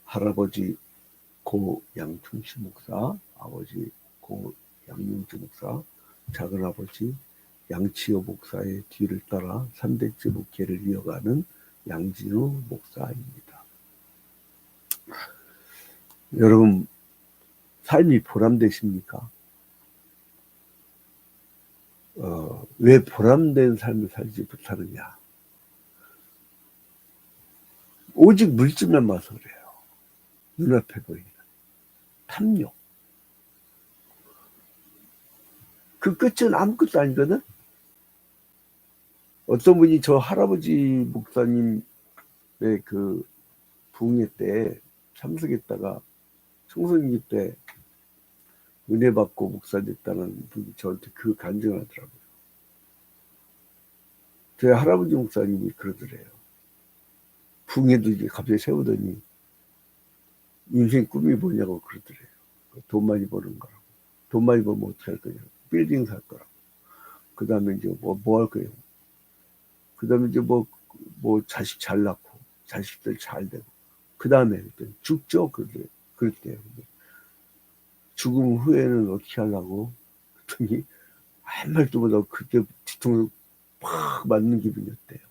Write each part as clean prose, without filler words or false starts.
할아버지 고 양충식 목사, 아버지 고 양윤주 목사, 작은아버지 양치호 목사의 뒤를 따라 3대째 목회를 이어가는 양진우 목사입니다. 여러분, 삶이 보람되십니까? 왜 보람된 삶을 살지 못하느냐? 오직 물질만 봐서 그래요. 눈앞에 보이는 탐욕. 그 끝은 아무것도 아니거든. 어떤 분이 저 할아버지 목사님의 그 부흥회 때 참석했다가 청소년기 때 은혜 받고 목사 됐다는 분이 저한테 그 간증을 하더라고요. 저희 할아버지 목사님이 그러더래요. 부흥회도 이제 갑자기 세우더니 인생 꿈이 뭐냐고 그러더래요. 돈 많이 버는 거라고. 돈 많이 벌면 어떻게 할 거냐고. 빌딩 살 거라고. 그 다음에 이제 뭐 할 거예요. 그 다음에 이제 뭐 자식 잘 낳고, 자식들 잘 되고. 그 다음에 죽죠? 그랬대요. 죽음 후에는 어떻게 하려고? 그랬더니 한 말도 못하고 그때 뒤통수 팍 맞는 기분이었대요.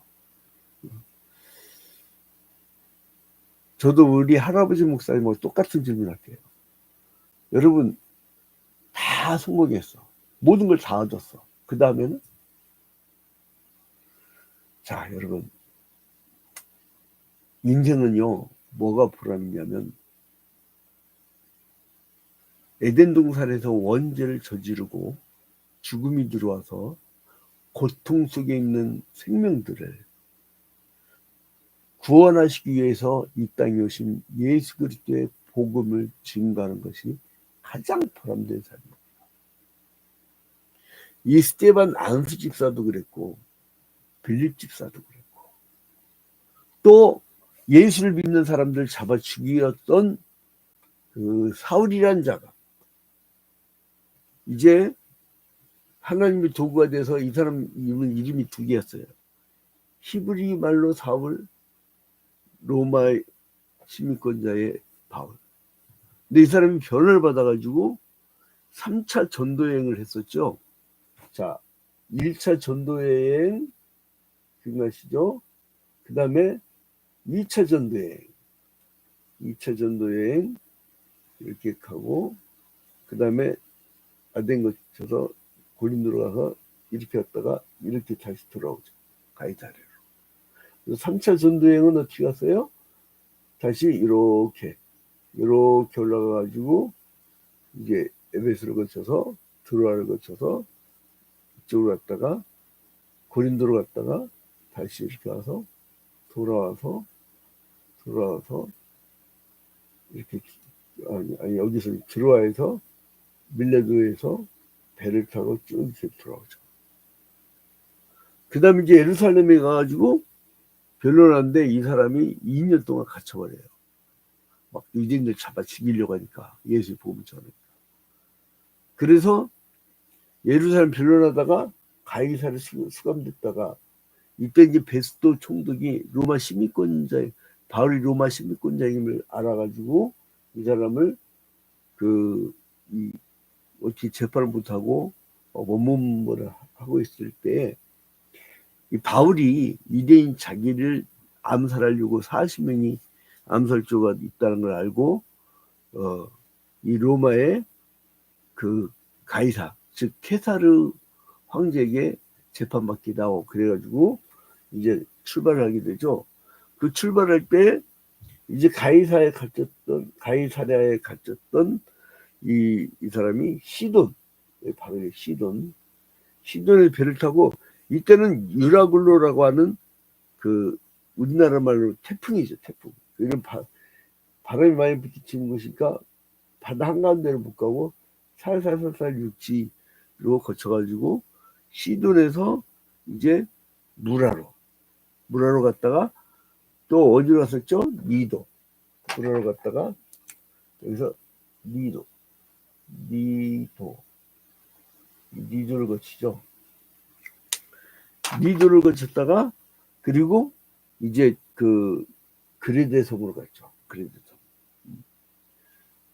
저도 우리 할아버지 목사님하고 똑같은 질문 할게요. 여러분, 다 성공했어. 모든 걸 다 얻었어. 그 다음에는? 자, 여러분. 인생은요, 뭐가 보람이냐면, 에덴 동산에서 원죄를 저지르고 죽음이 들어와서 고통 속에 있는 생명들을 구원하시기 위해서 이 땅에 오신 예수 그리스도의 복음을 증거하는 것이 가장 보람된 삶입니다. 이 스테반 안수 집사도 그랬고 빌립 집사도 그랬고 또 예수를 믿는 사람들 잡아 죽이었던 그 사울이란 자가 이제 하나님의 도구가 돼서 이 사람 이름이 두 개였어요. 히브리 말로 사울, 로마 시민권자의 바울. 근데 이 사람이 변호를 받아가지고 3차 전도여행을 했었죠. 자, 1차 전도여행 기억나시죠? 그 다음에 2차 전도여행 이렇게 가고 그 다음에 아덴 거쳐서 고린도로 가서 이렇게 갔다가 이렇게 다시 돌아오죠. 가이사랴로. 그래서 3차 전도여행은 어떻게 갔어요? 다시 이렇게 올라가가지고 이제 에베소를 거쳐서 드로아를 거쳐서 이쪽으로 갔다가 고린도로 갔다가 다시 이렇게 와서 돌아와서 이렇게 아니 여기서 드로아에서 밀레도에서 배를 타고 쭉 이렇게 돌아오죠. 그 다음에 이제 예루살렘에 가가지고 변론하는데 이 사람이 2년 동안 갇혀버려요. 막 유대인들 잡아 죽이려고 하니까 예수의 복음을 전하니까. 그래서 예루살렘 변론하다가 가이사랴 수감됐다가 이때 이제 베스도 총독이 로마 시민권자 바울이 로마 시민권자임을 알아가지고 이 사람을 어떻게 재판을 못하고 원문을 하고 있을 때 이 바울이 유대인 자기를 암살하려고 40명이 암살조가 있다는 걸 알고 이 로마의 그 가이사 즉 케사르 황제에게 재판받기도 하고 그래가지고 이제 출발을 하게 되죠. 그 출발할 때 이제 가이사랴에 갇혔던 이 사람이 시돈 바로 시돈의 배를 타고 이때는 유라굴로라고 하는 그 우리나라 말로 태풍이죠. 태풍. 이런 바람이 많이 부딪히는 곳이니까 바다 한가운데를 못 가고 살살살살 육지로 거쳐가지고 시돈에서 이제 무라로 갔다가 또 어디로 갔었죠? 니도. 무라로 갔다가 여기서 니도를 거치죠. 니도를 거쳤다가 그리고 이제 그 그레데 섬으로 갔죠. 그레데 섬.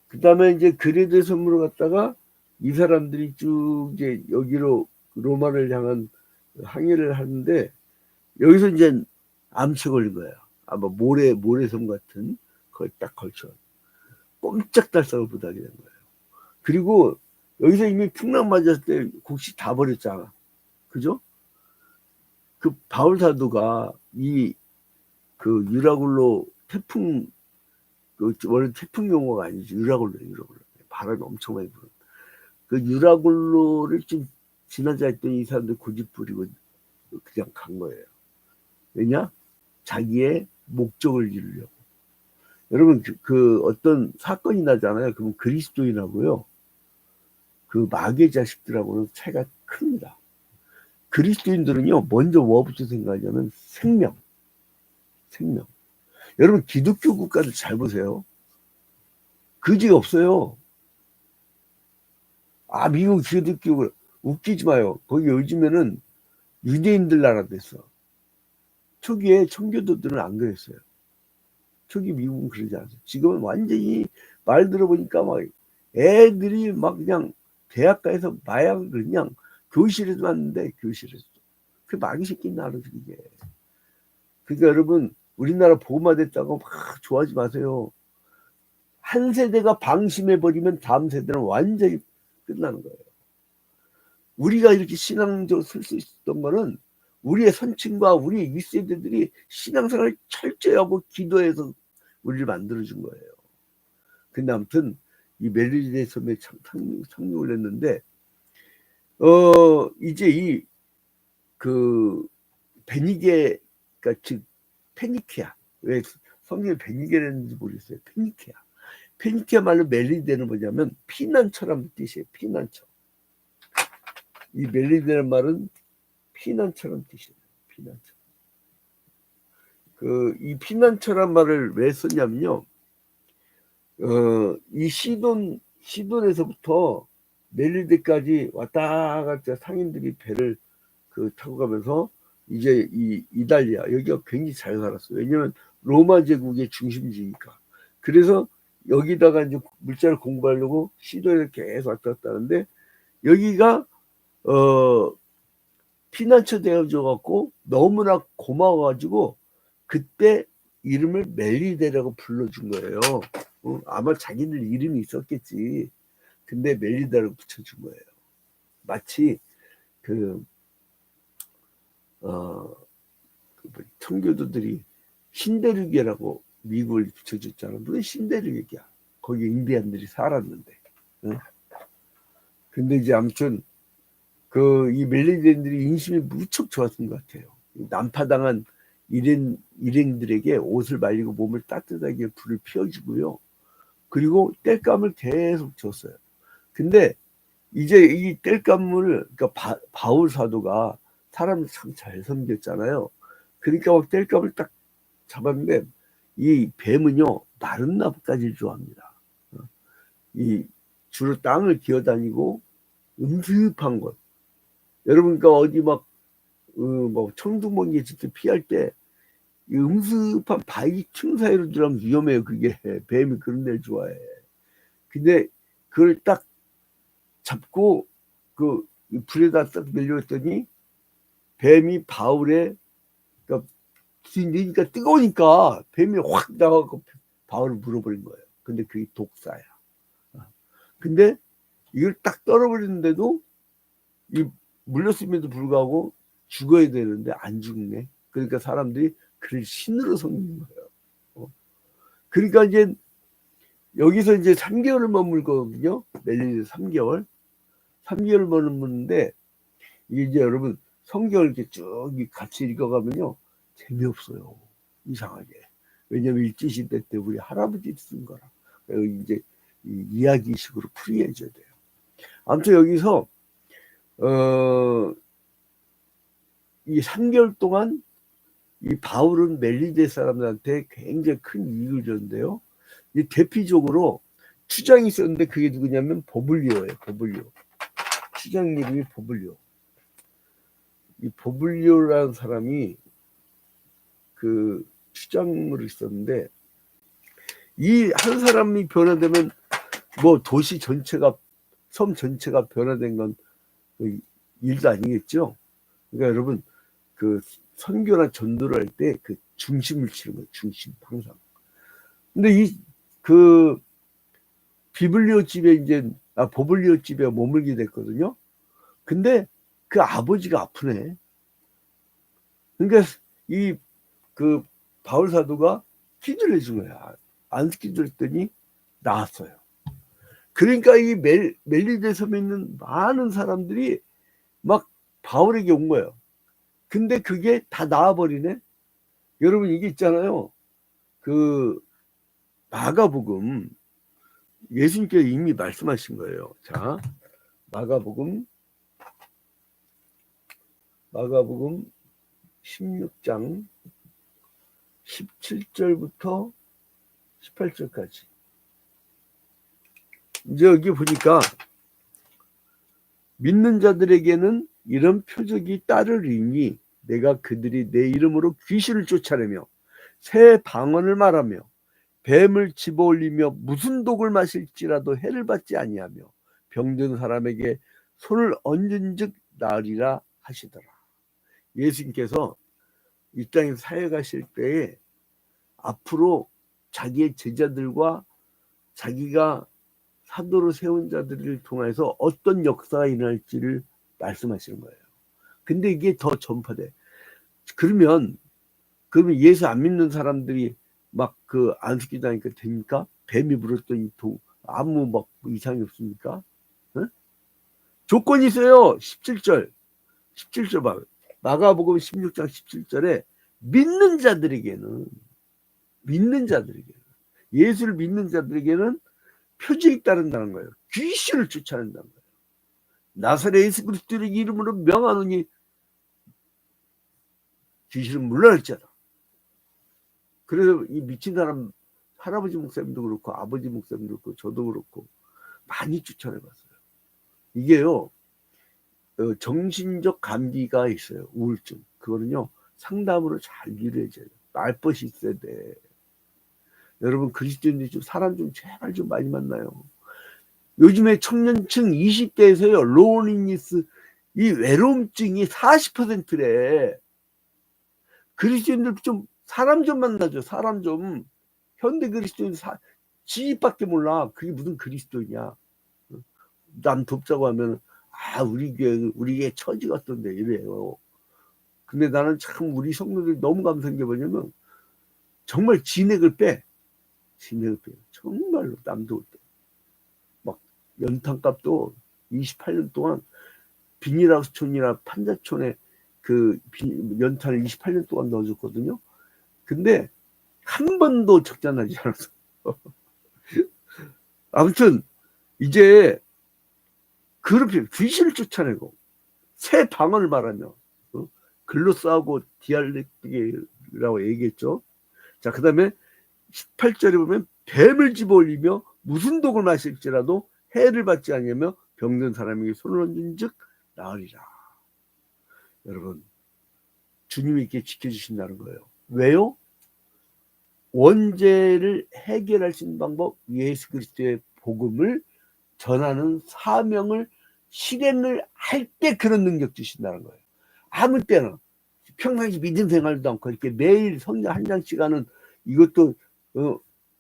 그 다음에 이제 그레데 섬으로 갔다가 이 사람들이 쭉 이제 여기로 로마를 향한 항해를 하는데 여기서 이제 암초 걸린 거예요. 아마 모래섬 같은 거기 딱 걸쳐 꼼짝달싹을 못하게 된 거예요. 그리고 여기서 이미 풍랑 맞았을 때 곡식 다 버렸잖아. 그죠? 그 바울 사도가 그 유라굴로 태풍, 그 원래 태풍 용어가 아니지. 유라굴로. 바람이 엄청 많이 불어. 그 유라굴로를 좀 지나자 했더니 이 사람들 고집 부리고 그냥 간 거예요. 왜냐? 자기의 목적을 이루려고. 여러분, 그 어떤 사건이 나잖아요. 그러면 그리스도인하고요. 그 마귀의 자식들하고는 차이가 큽니다. 그리스도인들은요, 먼저 뭐부터 생각하냐면 생명. 여러분, 기독교 국가들 잘 보세요. 그지가 없어요. 미국 기독교, 웃기지 마요. 거기 요즘에는 유대인들 나라 됐어. 초기에 청교도들은 안 그랬어요. 초기 미국은 그러지 않았어요. 지금은 완전히 말 들어보니까 막 애들이 막 그냥 대학가에서 마약을 그냥 교실에서 봤는데, 교실에서. 그 마귀 새끼 나라죠, 이게. 그러니까 여러분, 우리나라 보호마됐다고 막 좋아하지 마세요. 한 세대가 방심해버리면 다음 세대는 완전히 끝나는 거예요. 우리가 이렇게 신앙적으로 설 수 있었던 거는 우리의 선친과 우리 윗세대들이 신앙생활을 철저히 하고 기도해서 우리를 만들어준 거예요. 근데 아무튼 이 멜리데 섬에 상륙을 했는데 이제 그 베니게가 즉 페니키아, 왜 성경에 베니게라는지 모르겠어요. 페니키아 말로 멜리데는 뭐냐면 피난처라는 뜻이에요. 피난처. 이 멜리데라는 말은 피난처라는 뜻이에요. 피난처. 이 피난처란 말을 왜 썼냐면요. 이 시돈에서부터 멜리데까지 왔다 갔다 상인들이 배를 타고 가면서 이제 이달리아, 여기가 굉장히 잘 살았어요. 왜냐면 로마 제국의 중심지니까. 그래서 여기다가 이제 물자를 공부하려고 시돈에 계속 왔다 갔다 하는데, 여기가 피난처 되어져 갖고 너무나 고마워가지고 그때 이름을 멜리데라고 불러준 거예요. 아마 자기들 이름이 있었겠지. 근데 멜리데라고 붙여준 거예요. 마치 청교도들이 신대륙이라고 미국을 붙여줬잖아. 무슨 신대륙이야. 거기 인디안들이 살았는데. 근데 이제 아무튼 이 멜리데인들이 인심이 무척 좋았던 것 같아요. 난파당한 일행들에게 옷을 말리고 몸을 따뜻하게 불을 피워주고요. 그리고 땔감을 계속 줬어요. 근데 이제 이 땔감을, 그러니까 바울 사도가 사람을 참 잘 섬겼잖아요. 그러니까 막 땔감을 딱 잡았는데, 이 뱀은요, 마른 나뭇가지를 좋아합니다. 주로 땅을 기어다니고 음습한 것. 여러분, 그러니까 어디 뭐 청둥번개 직접 피할 때, 이 음습한 바위 틈 사이로 들어가면 위험해요, 그게. 뱀이 그런 데를 좋아해. 근데 그걸 딱 잡고 불에다 딱 밀려왔더니 뱀이 바울에, 그러니까 뜨거우니까 뱀이 확 나가고 바울을 물어버린 거예요. 근데 그게 독사야. 근데 이걸 딱 떨어버리는데도 물렸음에도 불구하고 죽어야 되는데 안 죽네. 그러니까 사람들이 그를 신으로 섬기는 거예요. 그러니까 이제 여기서 이제 3개월을 머물거든요. 멜리데 3개월 머무는데, 이게 이제 여러분 성경을 이렇게 쭉 같이 읽어가면요, 재미없어요. 이상하게. 왜냐면 일제시대 때 우리 할아버지 쓴 거라. 이제 이야기식으로 풀이해줘야 돼요. 아무튼 여기서 이 3개월 동안 이 바울은 멜리데 사람들한테 굉장히 큰 이익을 줬는데요. 이 대표적으로 추장이 있었는데 그게 누구냐면 보블리오예요. 추장 이름이 보블리오. 이 보블리오라는 사람이 추장으로 있었는데, 이 한 사람이 변화되면 뭐 도시 전체가, 섬 전체가 변화된 건 일도 아니겠죠. 그러니까 여러분, 그 선교나 전도를 할 때 그 중심을 치는 거예요. 중심, 항상. 근데 그 비블리오 집에 보블리오 집에 머물게 됐거든요. 근데 그 아버지가 아프네. 그러니까 그 바울 사도가 기도를 해준 거야. 안 기도했더니 나았어요. 그러니까 이 멜리데 섬에 있는 많은 사람들이 막 바울에게 온 거예요. 근데 그게 다 나아버리네. 여러분, 이게 있잖아요. 그 마가복음, 예수님께서 이미 말씀하신 거예요. 자, 마가복음 16장 17절부터 18절까지. 이제 여기 보니까 믿는 자들에게는 이런 표적이 따르리니 내가 그들이 내 이름으로 귀신을 쫓아내며 새 방언을 말하며 뱀을 집어올리며 무슨 독을 마실지라도 해를 받지 아니하며 병든 사람에게 손을 얹은즉 나으리라 하시더라. 예수님께서 이 땅에 사역하실 때에 앞으로 자기의 제자들과 자기가 사도로 세운 자들을 통해서 어떤 역사가 일어날지를 말씀하시는 거예요. 근데 이게 더 전파돼. 그러면 예수 안 믿는 사람들이 막 그 안수기 다니까 됩니까? 뱀이 물었더니 아무 막 이상이 없습니까? 응? 조건이 있어요. 17절 봐. 마가복음 16장 17절에 믿는 자들에게는 예수를 믿는 자들에게는 표적이 따른다는 거예요. 귀신을 쫓아낸다는 거예요. 나사렛 예수 그리스도의 이름으로 명하노니 귀신은 물러날지어다. 그래서 이 미친 사람, 할아버지 목사님도 그렇고 아버지 목사님도 그렇고 저도 그렇고 많이 쫓아내봤어요. 이게요, 정신적 감기가 있어요. 우울증. 그거는요, 상담으로 잘 이루어져요. 말벗이 있어야 돼. 여러분, 그리스도인들이 좀 사람 좀 제발 좀 많이 만나요. 요즘에 청년층 20대에서요, 로니니스, 이 외로움증이 40%래. 그리스도인들 좀 사람 좀 만나죠. 사람 좀. 현대 그리스도인 지집밖에 몰라. 그게 무슨 그리스도이냐. 남 돕자고 하면 우리 교회 처지 같던데 이래요. 근데 나는 참 우리 성도들이 너무 감사한 게 뭐냐면 정말 진액을 빼. 정말로 남 도울 때. 막 연탄값도 28년 동안 비닐하우스촌이나 판자촌에 그 연탄을 28년 동안 넣어줬거든요. 근데 한 번도 적자나지 않았어. 아무튼 이제 그렇게 귀신을 쫓아내고 새 방언을 말하며 글로 싸우고 디알렉틱이라고 얘기했죠. 자, 그 다음에 18절에 보면 뱀을 집어올리며 무슨 독을 마실지라도 해를 받지 아니하며 병든 사람에게 손을 얹은 즉 나으리라. 여러분, 주님이 이렇게 지켜주신다는 거예요. 왜요? 원죄를 해결할 수 있는 방법, 예수 그리스도의 복음을 전하는 사명을 실행을 할 때 그런 능력 주신다는 거예요. 아무 때나 평상시 믿음 생활도 않고 이렇게 매일 성경 한 장씩 하는 이것도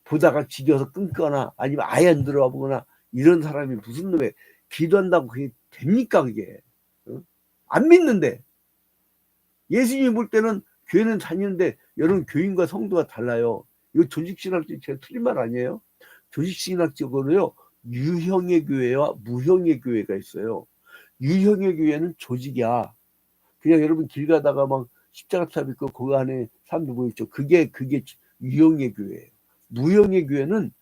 보다가 지겨서 끊거나 아니면 아예 안 들어와 보거나 이런 사람이 무슨 놈에 기도한다고 그게 됩니까? 그게 안 믿는데. 예수님이 볼 때는 교회는 다니는데 여러분, 교인과 성도가 달라요. 이거 조직신학적 제가 틀린 말 아니에요? 조직신학적으로요, 유형의 교회와 무형의 교회가 있어요. 유형의 교회는 조직이야. 그냥 여러분 길 가다가 막 십자가탑 있고 그 안에 사람들 모여있죠. 그게 유형의 교회예요. 무형의 교회는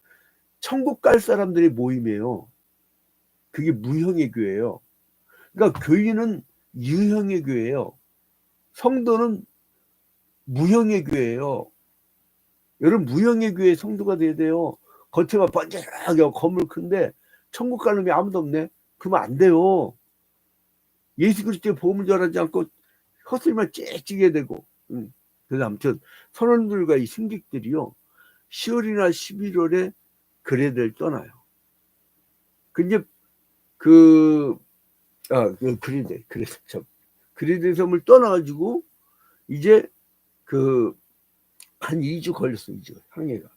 천국 갈 사람들의 모임이에요. 그게 무형의 교회예요. 그러니까 교인은 유형의 교회예요. 성도는 무형의 교회예요. 여러분, 무형의 교회 성도가 돼야 돼요. 겉에가 번쩍하게 건물 큰데 천국 가는 게 아무도 없네. 그러면 안 돼요. 예수 그리스도의 복음을 전하지 않고 헛소리만 짹짹해 되고 그래서 아무튼 선원들과 이 승객들이요 10월이나 11월에 그레데를 떠나요. 근데 그레데 섬을 떠나가지고 이제 한 2주 걸렸어. 2주 항해가.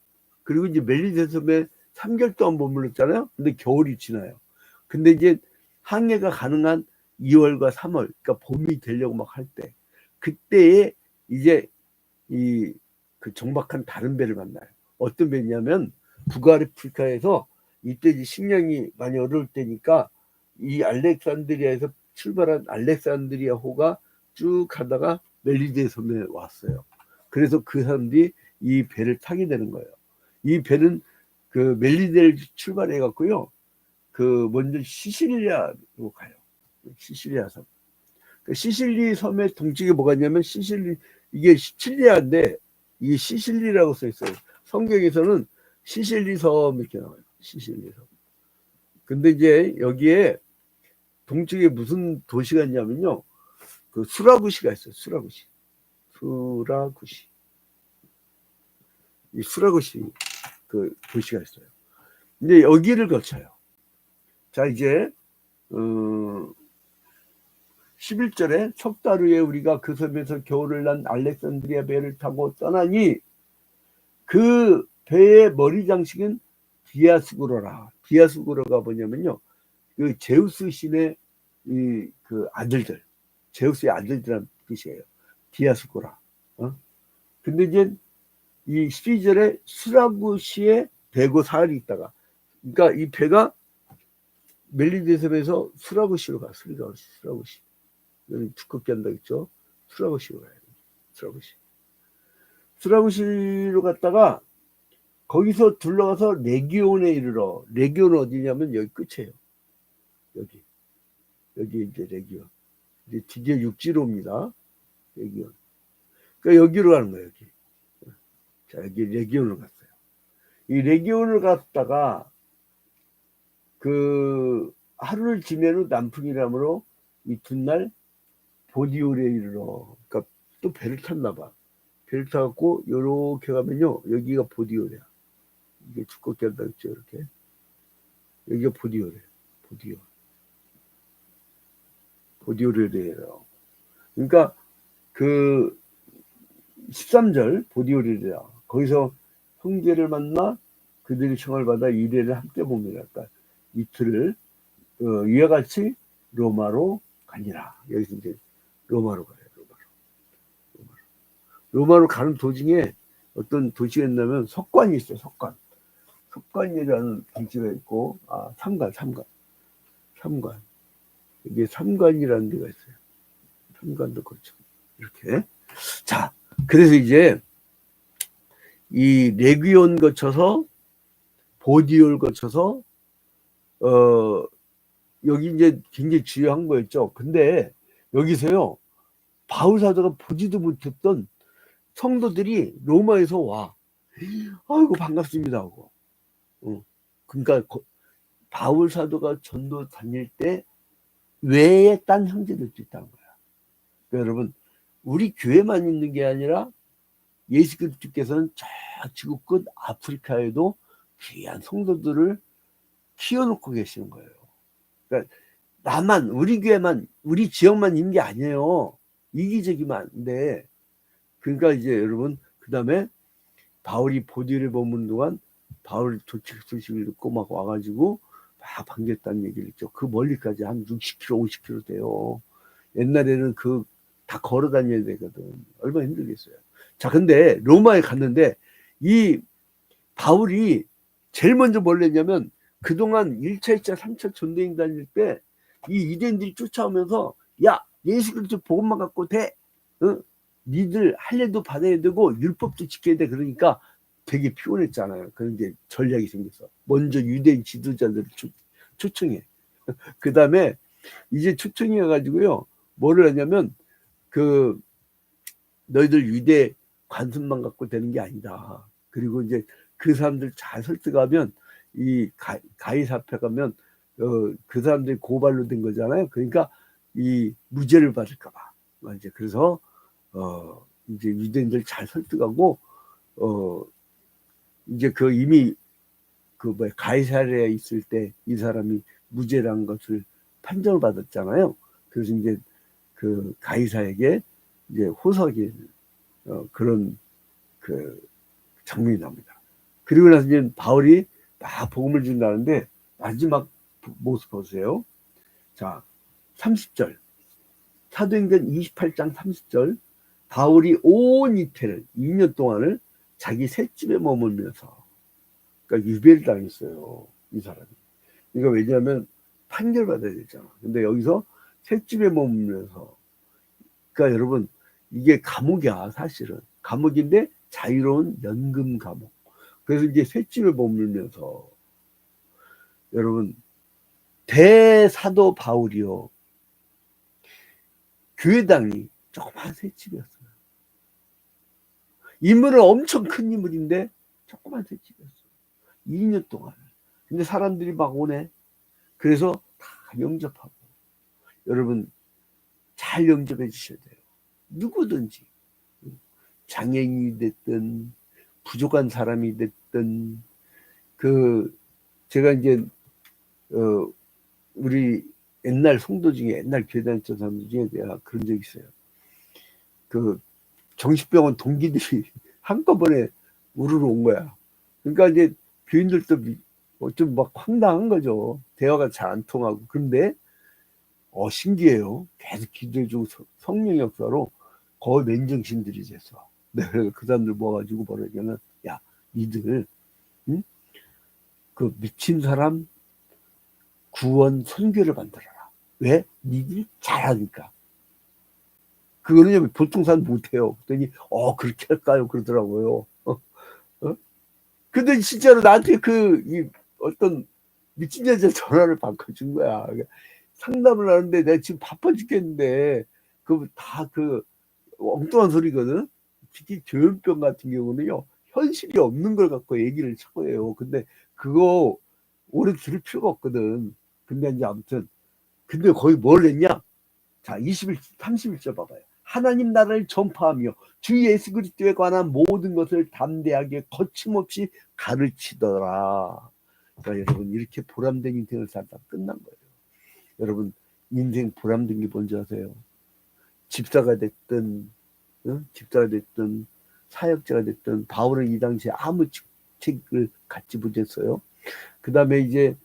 그리고 이제 멜리데 섬에 3개월 동안 머물렀잖아요. 근데 겨울이 지나요. 근데 이제 항해가 가능한 2월과 3월, 그러니까 봄이 되려고 막 할 때, 그때에 이제 그 정박한 다른 배를 만나요. 어떤 배냐면 북아프리카에서 이때 이제 식량이 많이 어려울 때니까 이 알렉산드리아에서 출발한 알렉산드리아호가 쭉 가다가 멜리데 섬에 왔어요. 그래서 그 사람들이 이 배를 타게 되는 거예요. 이 배는 그 멜리데를 출발해 갖고요. 먼저 시실리아로 가요. 시실리아 섬. 그 시실리 섬의 동쪽에 뭐가 있냐면 이게 시칠리아인데 이게 시실리라고 써 있어요. 성경에서는 시실리 섬 이렇게 나와요. 시실리 섬. 근데 이제 여기에 동쪽에 무슨 도시가 있냐면요. 그 수라구시가 있어요. 수라구시. 이 수라구시 그 도시가 있어요. 근데 여기를 거쳐요. 자, 이제 11절에 석 달 후에 우리가 그 섬에서 겨울을 난 알렉산드리아 배를 타고 떠나니 그 배의 머리 장식은 디아스구로라. 디아스구로가 뭐냐면요. 그 제우스 신의 그 아들들, 제우스의 아들들이란 뜻이에요. 디아스구라. 근데 이제 이 12절에 수라구시에 대고 사흘이 있다가, 그러니까 이 배가 멜리데 섬에서 수라구시로 가. 수라구시. 여기 두껍게 한다 했죠. 수라구시로 가요. 수라구시로 갔다가 거기서 둘러가서 레기온에 이르러. 레기온 어디냐면 여기 끝이에요. 여기 이제 레기온. 이제 드디어 육지로입니다. 레기온. 그러니까 여기로 가는 거예요. 여기. 자, 여기 레기온을 갔어요. 이 레기온을 갔다가 하루를 지내로 남풍이라므로 이튿날 보디올에 이르러. 그러니까 또 배를 탔나 봐. 배를 타갖고 요렇게 가면요 여기가 보디올이야. 이게 두껍게 한다 했죠. 이렇게 여기가 보디올이에요. 보디올이래요. 그러니까 13절 보디올이래요. 거기서 형제를 만나 그들이 청을 받아 이래를 함께 봅니다. 그러니까 이틀을 이와 같이 로마로 가니라. 여기서 이제 로마로 가요. 로마로 가는 도중에 어떤 도시가 있냐면 석관이 있어요. 석관이라는 도시가 있고, 삼관. 이게 삼관이라는 데가 있어요. 삼관도 그렇죠. 이렇게. 자, 그래서 이제 이 레기온 거쳐서 보디올 거쳐서 여기 이제 굉장히 중요한 거였죠. 근데 여기서요 바울 사도가 보지도 못했던 성도들이 로마에서 와. 아이고 반갑습니다 하고. 그러니까 바울 사도가 전도 다닐 때 외에 딴 형제들도 있다는 거야. 그러니까 여러분 우리 교회만 있는 게 아니라 예수 그리스도께서는 저 지구 끝 아프리카에도 귀한 성도들을 키워놓고 계시는 거예요. 그러니까 우리 교회만, 우리 지역만 있는 게 아니에요. 이기적이면 안 돼. 그러니까 이제 여러분 그 다음에 바울이 보디올에 머무는 동안 바울 도착 소식을 듣고 막 와가지고 막 반겼다는 얘기를 했죠. 그 멀리까지 한 60km, 50km 돼요. 옛날에는 다 걸어 다녀야 되거든. 얼마나 힘들겠어요. 자, 근데 로마에 갔는데 이 바울이 제일 먼저 뭘 했냐면 그동안 1차, 2차, 3차 전도행 다닐 때 이 유대인들이 쫓아오면서 야, 예수 그리스도 복음만 갖고 돼. 니들 할례도 받아야 되고 율법도 지켜야 돼. 그러니까 되게 피곤했잖아요. 그런 게 전략이 생겼어. 먼저 유대인 지도자들을 초청해. 그 다음에 이제 초청해가지고요. 뭐를 하냐면 너희들 유대 관습만 갖고 되는 게 아니다. 그리고 이제 그 사람들 잘 설득하면 이 가이사 앞에 가면 그 사람들이 고발로 된 거잖아요. 그러니까 이 무죄를 받을까 봐. 이제 그래서 이제 유대인들 잘 설득하고 이제 그 이미 그 가이사랴에 있을 때 이 사람이 무죄라는 것을 판정을 받았잖아요. 그래서 이제 그 가이사에게 이제 호석이 그런 그 장면이 나옵니다. 그리고 나서 이제 바울이 막 복음을 준다는데 마지막 모습 보세요. 자, 30절. 사도행전 28장 30절. 바울이 온 이태를 2년 동안을 자기 셋집에 머물면서, 그러니까 유배를 당했어요, 이 사람이. 이거 왜냐하면 판결받아야 되잖아. 근데 여기서 셋집에 머물면서, 그러니까 여러분 이게 감옥이야. 사실은 감옥인데 자유로운 연금 감옥. 그래서 이제 셋집에 머물면서, 여러분 대사도 바울이요, 교회당이 조그만 셋집이었어요. 인물은 엄청 큰 인물인데 조그만 셋집이었어요. 2년 동안. 근데 사람들이 막 오네. 그래서 다 영접하고. 여러분 잘 영접해 주셔야 돼요. 누구든지. 장애인이 됐든 부족한 사람이 됐든. 그 제가 이제 우리 옛날 성도 중에, 옛날 교회 다녔던 사람들 중에 내가 그런 적이 있어요. 그 정신병원 동기들이 한꺼번에 우르르 온 거야. 그러니까 이제 교인들도 좀 막 황당한 거죠. 대화가 잘 안 통하고. 그런데 신기해요. 계속 기도해주고 성령 역사로 거의 맨정신들이 됐어. 내가 그 사람들 모아가지고 뭐라냐면, 야, 니들 응? 그 미친 사람 구원 선교를 만들어라. 왜? 니들 잘하니까. 그거는 보통 사람 못해요. 그랬더니 그렇게 할까요? 그러더라고요. 근데 진짜로 나한테 어떤 미친 여자 전화를 바꿔준 거야. 상담을 하는데 내가 지금 바빠 죽겠는데 다 엉뚱한 소리거든. 특히 조현병 같은 경우는요, 현실이 없는 걸 갖고 얘기를 자꾸 해요. 근데 그거 오래 들을 필요가 없거든. 근데 이제 아무튼 근데 거기 뭘 했냐? 자, 31절 봐봐요. 하나님 나라를 전파하며 주 예수 그리스도에 관한 모든 것을 담대하게 거침없이 가르치더라. 그러니까 여러분 이렇게 보람된 인생을 살다 끝난 거예요. 여러분 인생 보람된 게 뭔지 아세요? 집사가 됐든 집사가 됐든 사역자가 됐든, 바울은 이 당시에 아무 직책을 갖지 못했어요. 그 다음에 이제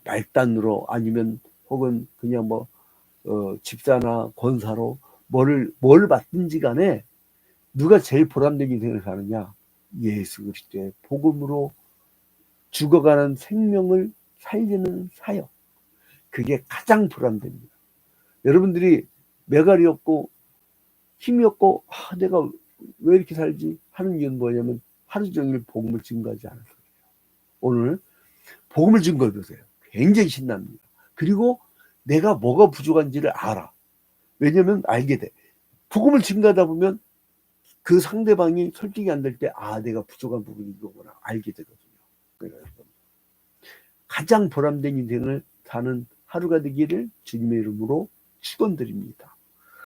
말단으로 아니면 혹은 그냥 집사나 권사로 뭘 받든지 간에 누가 제일 보람된 인생을 사느냐? 예수 그리스도의 복음으로 죽어가는 생명을 살리는 사역. 그게 가장 보람됩니다. 여러분들이 매갈이 없고 힘이 없고 내가 왜 이렇게 살지 하는 이유는 뭐냐면 하루 종일 복음을 증거하지 않아서 그래요. 오늘 복음을 증거해보세요. 굉장히 신납니다. 그리고 내가 뭐가 부족한지를 알아. 왜냐면 알게 돼. 복음을 증거하다 보면 그 상대방이 설득이 안 될 때 내가 부족한 부분이 이거구나 알게 되거든요. 그러니까 가장 보람된 인생을 사는 하루가 되기를 주님의 이름으로 축원드립니다.